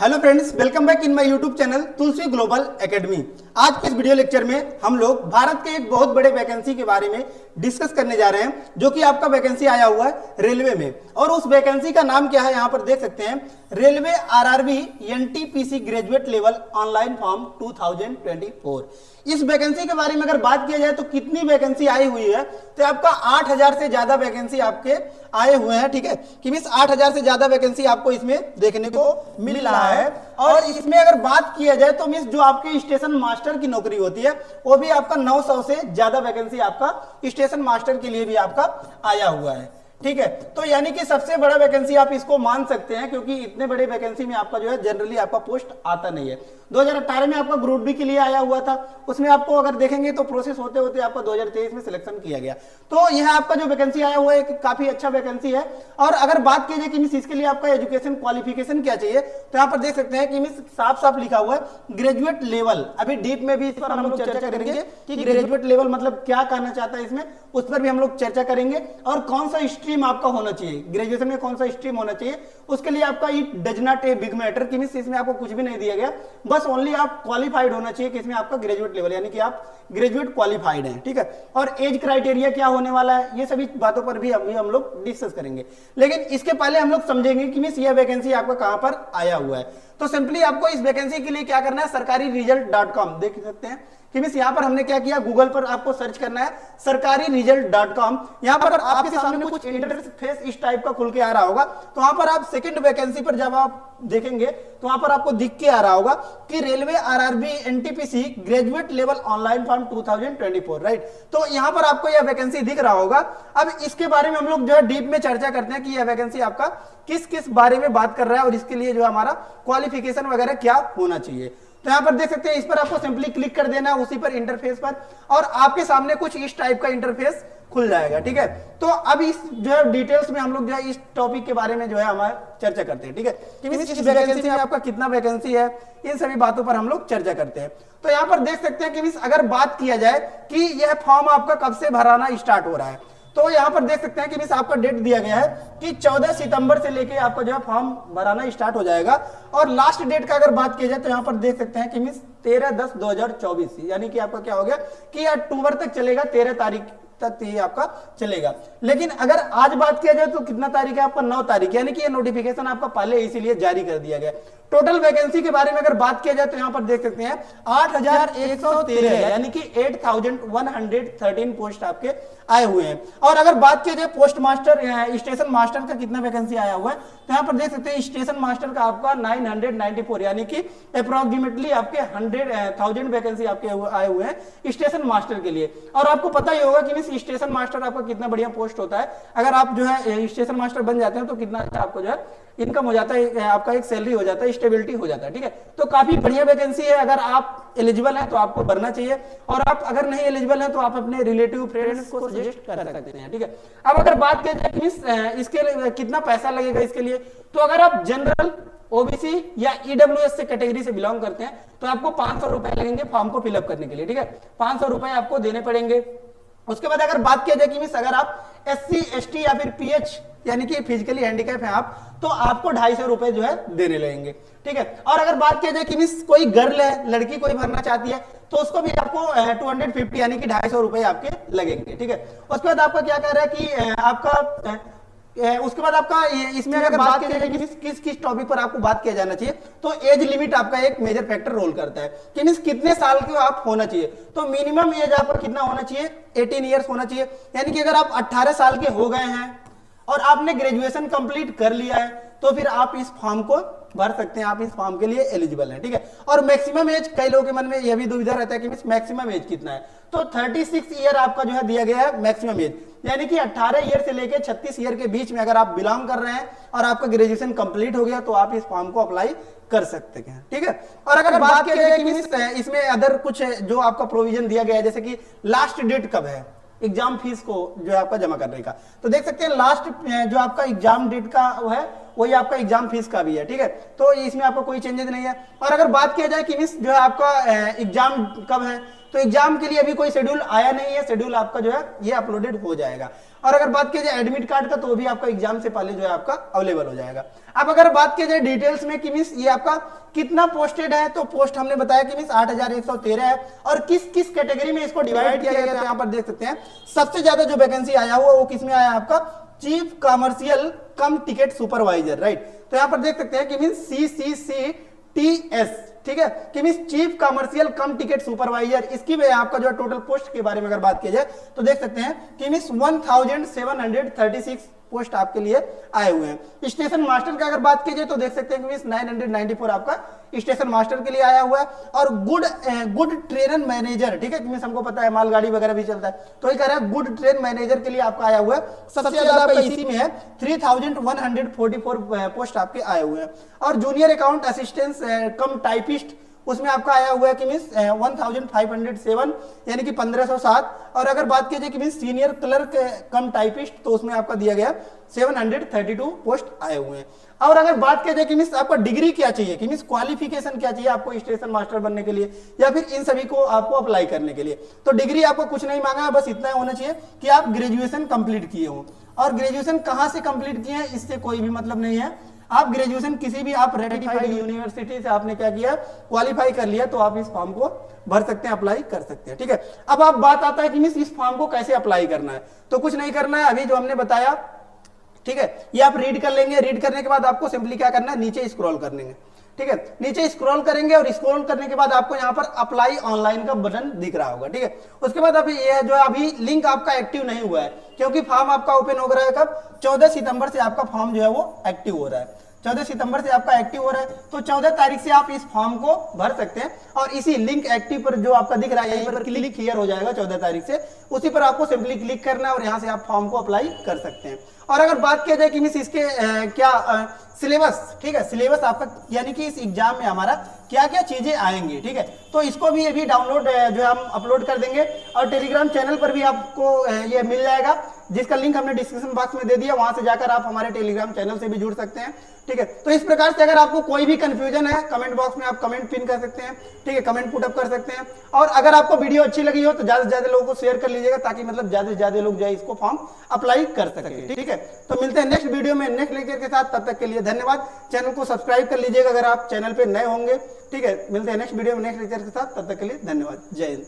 Hello friends, welcome back in my YouTube channel Tulsi global academy. आज के इस video lecture में हम लोग भारत के एक बहुत बड़े वैकेंसी के बारे में डिस्कस करने जा रहे हैं, जो कि आपका वैकेंसी आया हुआ है रेलवे में। और उस वैकेंसी का नाम क्या है, यहाँ पर देख सकते हैं, railway RRB NTPC graduate level online form 2024। इस वैकेंसी के बारे में अगर बात किया जाए तो कितनी वैकेंसी आई हुई है, तो आपका 8000 से ज्यादा वैकेंसी आपके आए हुए हैं। ठीक है, कि मींस 8000 से ज्यादा वैकेंसी आपको इसमें देखने को मिल रहा है। और इसमें अगर बात किया जाए तो मींस जो आपके स्टेशन मास्टर की नौकरी होती है, वो भी आपका 900 से ज्यादा वैकेंसी आपका स्टेशन मास्टर के लिए भी आपका आया हुआ है। ठीक है, तो यानी कि सबसे बड़ा वैकेंसी आप इसको मान सकते हैं, क्योंकि इतने बड़े वैकेंसी में आपका जो है जनरली आपका पोस्ट आता नहीं है। 2018 में आपका ग्रुप बी के लिए आया हुआ था, उसमें आपको अगर देखेंगे तो प्रोसेस होते होते आपका 2023 में सिलेक्शन किया गया। तो यह आपका जो वैकेंसी आया हुआ है काफी अच्छा वैकेंसी है। और अगर बात की जाए कि मिस इसके लिए आपका एजुकेशन क्वालिफिकेशन क्या चाहिए, तो यहाँ पर देख सकते हैं कि मिस साफ साफ लिखा हुआ है ग्रेजुएट लेवल। अभी डीप में भी इस पर हम लोग चर्चा करेंगे कि ग्रेजुएट लेवल मतलब क्या कहना चाहता है इसमें, उस पर भी हम लोग चर्चा करेंगे। और कौन सा स्ट्रीम आपका होना चाहिए, ग्रेजुएशन में कौन सा स्ट्रीम होना चाहिए, उसके लिए आपका it does not a big matter, कि मिस इसमें आपको कुछ भी नहीं दिया गया, बस ओनली आप क्वालिफाइड होना चाहिए कि इसमें आपका ग्रेजुएट लेवल, यानी कि आप ग्रेजुएट क्वालिफाइड हैं। ठीक है, और एज क्राइटेरिया क्या होने वाला है, ये सभी बातों पर भी हम लोग डिस्कस करेंगे। लेकिन इसके पहले हम लोग समझेंगे कि मिस यह वैकेंसी आपका कहां पर आया हुआ है। तो सिंपली आपको इस वैकेंसी के लिए क्या करना है, सरकारी रिजल्ट.com देख सकते हैं कि मिस यहाँ पर हमने क्या किया, गूगल पर आपको सर्च करना है सरकारी रिजल्ट.com। यहाँ पर आपके सामने कुछ इंटरफेस इस टाइप का खुल के आ रहा होगा। तो वहां पर आप सेकंड वैकेंसी पर जब आप देखेंगे तो वहां पर आपको दिख के आ रहा होगा कि railway RRB NTPC graduate level online form 2024, right. तो यहाँ पर आपको यह वैकेंसी दिख रहा होगा। अब इसके बारे में हम लोग जो है डीप में चर्चा करते हैं कि यह वैकेंसी आपका किस किस बारे में बात कर रहा है और इसके लिए जो हमारा क्वालिफिकेशन वगैरह क्या होना चाहिए। तो यहां पर देख सकते हैं, इस पर आपको सिंपली क्लिक कर देना है उसी पर इंटरफेस पर, और आपके सामने कुछ इस टाइप का इंटरफेस खुल जाएगा। ठीक है, तो अब इस जो है डिटेल्स में हम लोग जो है इस टॉपिक के बारे में जो है हमारे चर्चा करते हैं। ठीक है, कि इस वैकेंसी में आपका कितना वैकेंसी है, इन सभी बातों पर हम लोग चर्चा करते हैं। तो यहां पर देख सकते हैं कि अगर बात किया जाए कि यह फॉर्म आपका कब से भराना स्टार्ट हो रहा है, तो यहां पर देख सकते हैं कि मिस आपका डेट दिया गया है कि 14 सितंबर से लेके आपका जो है फॉर्म भराना स्टार्ट हो जाएगा। और लास्ट डेट का अगर बात की जाए तो यहां पर देख सकते हैं कि मिस 13/10/2024, यानी कि आपका क्या हो गया कि अक्टूबर तक चलेगा, 13 तारीख तक ये आपका चलेगा। लेकिन अगर आज बात किया जाए तो कितना तारीख है आपका, 9 तारीख, यानी कि ये नोटिफिकेशन आपका पहले इसीलिए जारी कर दिया गया। टोटल वैकेंसी के बारे में अगर बात किया जाए तो यहां पर देख सकते हैं 8113, यानी कि 8113 पोस्ट आपके आए हुए हैं। और अगर बात किया जाए पोस्ट मास्टर स्टेशन मास्टर का कितना वैकेंसी आया हुआ है, तो यहां पर देख सकते हैं स्टेशन मास्टर का आपका 994, यानी कि अप्रोक्सीमेटली आपके 100,000 वैकेंसी आपके आए हुए हैं स्टेशन मास्टर के लिए। और आपको पता ही होगा कि स्टेशन मास्टर आपका कितना बढ़िया पोस्ट होता है। अगर आप जो है स्टेशन मास्टर बन जाते हैं तो कितना अच्छा आपको जो है इनकम हो जाता है, आपका एक सैलरी हो जाता है, स्टेबिलिटी हो जाता है। ठीक है, तो काफी बढ़िया वैकेंसी है। अगर आप एलिजिबल हैं तो आपको भरना चाहिए, और आप अगर नहीं एलिजिबल हैं तो आप अपने रिलेटिव फ्रेंड्स को सजेस्ट कर सकते हैं। ठीक है, अब अगर बात किया जाए कि इसके लिए कितना पैसा लगेगा इसके लिए, तो अगर आप जनरल, ओबीसी या ईडब्ल्यूएस से कैटेगरी से बिलोंग करते हैं तो आपको 500 रुपए लगेंगे फॉर्म को फिलअप करने के लिए। ठीक है, 500 रुपए आपको देने पड़ेंगे। उसके बाद अगर बात किया जाए कि मिस अगर आप एससी, एसटी या फिर पीएच यानी कि फिजिकली हैंडीकैप है आप, तो आपको 250 रुपए जो है देने लगेंगे। ठीक है, और अगर बात किया जाए कि मिस कोई गर्ल है, लड़की कोई भरना चाहती है, तो उसको भी आपको 250 यानी कि 250 रुपए आपके लगेंगे। ठीक है, उसके बाद आपका क्या कह रहा है कि आपका उसके बाद आपका इसमें अगर बात की जाए कि किस किस टॉपिक पर आपको बात किया जाना चाहिए, तो एज लिमिट आपका एक मेजर फैक्टर रोल करता है कि मींस कितने साल के आप होना चाहिए। तो मिनिमम एज आपका कितना होना चाहिए, 18 ईयर्स होना चाहिए। यानी कि अगर आप 18 साल के हो गए हैं और आपने ग्रेजुएशन कंप्लीट कर लिया है, तो फिर आप इस फॉर्म को भर सकते हैं, आप इस फॉर्म के लिए एलिजिबल हैं। ठीक है, और मैक्सिमम एज, कई लोगों के मन में यह भी दुविधा रहता है कि मैक्सिमम एज कितना है, तो 36 ईयर आपका जो है दिया गया है मैक्सिमम एज, यानी कि 18 ईयर से लेकर 36 ईयर के बीच में अगर आप बिलोंग कर रहे हैं और आपका ग्रेजुएशन कंप्लीट हो गया तो आप इस फॉर्म को अप्लाई कर सकते हैं। ठीक है, और अगर बात किया जाए कि इसमें अदर कुछ जो आपका प्रोविजन दिया गया है, जैसे कि लास्ट डेट कब है एग्जाम फीस को जो है आपका जमा करने का, तो देख सकते हैं लास्ट जो आपका एग्जाम डेट का वो है वही आपका एग्जाम फीस का भी है, ठीक है। तो इसमें आपका कोई चेंजेस नहीं है। और अगर बात किया जाए कि मिस जो है आपका एग्जाम कब है, तो एग्जाम के लिए अभी कोई शेड्यूल आया नहीं है, शेड्यूल आपका जो है ये अपलोडेड हो जाएगा। और अगर बात की जाए एडमिट कार्ड का, तो वो भी आपका एग्जाम से पहले जो है आपका अवेलेबल हो जाएगा। अब अगर बात की जाए डिटेल्स में कि मिस ये आपका कितना पोस्टेड है, तो पोस्ट हमने बताया कि मिस 8113 है। और किस किस कैटेगरी में इसको डिवाइड किया गया है, तो यहाँ पर देख सकते हैं सबसे ज्यादा जो वैकेंसी आया हुआ वो किस में आया आपका, चीफ कमर्शियल कम टिकट सुपरवाइजर, राइट। तो यहाँ पर देख सकते हैं कि मीन CCCTS, ठीक है, कि मीन चीफ कमर्शियल कम टिकट सुपरवाइजर। इसकी वजह आपका जो टोटल पोस्ट के बारे में अगर बात की जाए तो देख सकते हैं कि मीन 1736 पोस्ट आपके लिए आए हुए हैं। स्टेशन मास्टर का अगर बात की जाए तो देख सकते हैं कि 994 आपका स्टेशन मास्टर के लिए आया हुआ है। और गुड ट्रेन मैनेजर, ठीक है, हमको पता है मालगाड़ी वगैरह भी चलता है, तो ये कह रहा है गुड ट्रेन मैनेजर के लिए आपका आया हुआ है। सबसे ज्यादा आपका इसी में है 3144 पोस्ट आपके आए हुए हैं। और जूनियर अकाउंट असिस्टेंट कम टाइपिस्ट, उसमें आपका आया हुआ है कि मीन्स 1507 यानी कि 1507। और अगर बात की जाए कि मीन्स सीनियर क्लर्क कम टाइपिस्ट, तो उसमें आपका दिया गया 732 पोस्ट आए हुए हैं। और अगर बात की जाए कि मीन्स आपका डिग्री क्या चाहिए, कि मीन्स क्वालिफिकेशन क्या चाहिए आपको स्टेशन मास्टर बनने के लिए या फिर इन सभी को आपको अप्लाई करने के लिए, तो डिग्री आपको कुछ नहीं मांगा है, बस इतना होना चाहिए कि आप ग्रेजुएशन कंप्लीट किए हो। और ग्रेजुएशन कहाँ से कंप्लीट किए हैं इससे कोई भी मतलब नहीं है। आप ग्रेजुएशन किसी भी आप रेटिफाइड यूनिवर्सिटी से आपने क्या किया, क्वालिफाई कर लिया, तो आप इस फॉर्म को भर सकते हैं, अप्लाई कर सकते हैं, ठीक है। अब आप बात आता है कि मिस इस फॉर्म को कैसे अप्लाई करना है, तो कुछ नहीं करना है, अभी जो हमने बताया, ठीक है, ये आप रीड कर लेंगे। रीड करने के बाद आपको सिंपली क्या करना है, नीचे स्क्रॉल कर लेंगे, ठीक है, नीचे स्क्रॉल करेंगे। और स्क्रॉल करने के बाद आपको यहाँ पर अप्लाई ऑनलाइन का बटन दिख रहा होगा, ठीक है। उसके बाद अभी ये जो है अभी लिंक आपका एक्टिव नहीं हुआ है, क्योंकि फॉर्म आपका ओपन हो रहा है कब, 14 सितंबर से आपका फॉर्म जो है वो एक्टिव हो रहा है। 14 सितंबर से आपका एक्टिव हो रहा है, तो 14 तारीख से आप इस फॉर्म को भर सकते हैं। और इसी लिंक एक्टिव पर जो आपका दिख रहा है, यहीं पर क्लिक क्लियर हो जाएगा 14 तारीख से, उसी पर आपको सिंपली क्लिक करना है और यहाँ से आप फॉर्म को अप्लाई कर सकते हैं। और अगर बात किया जाए कि मिस इसके क्या सिलेबस, ठीक है, सिलेबस आपका यानी कि इस एग्जाम में हमारा क्या क्या चीजें आएंगी, ठीक है, तो इसको भी अभी डाउनलोड जो हम अपलोड कर देंगे। और टेलीग्राम चैनल पर भी आपको ये मिल जाएगा, जिसका लिंक हमने डिस्क्रिप्शन बॉक्स में दे दिया, वहां से जाकर आप हमारे टेलीग्राम चैनल से भी जुड़ सकते हैं, ठीक है। तो इस प्रकार से अगर आपको कोई भी कंफ्यूजन है, कमेंट बॉक्स में आप कमेंट पिन कर सकते हैं, ठीक है, कमेंट पुट अप कर सकते हैं। और अगर आपको वीडियो अच्छी लगी हो तो ज्यादा से ज्यादा लोगों को शेयर कर लीजिएगा, ताकि मतलब ज्यादा से ज्यादा लोग जो है इसको फॉर्म अप्लाई कर सके, ठीक है। तो मिलते हैं नेक्स्ट वीडियो में नेक्स्ट लेक्चर के साथ, तब तक के लिए धन्यवाद। चैनल को सब्सक्राइब कर लीजिएगा अगर आप चैनल पे नए होंगे, ठीक है। मिलते हैं नेक्स्ट वीडियो में नेक्स्ट लेक्चर के साथ, तब तक के लिए धन्यवाद। जय हिंद।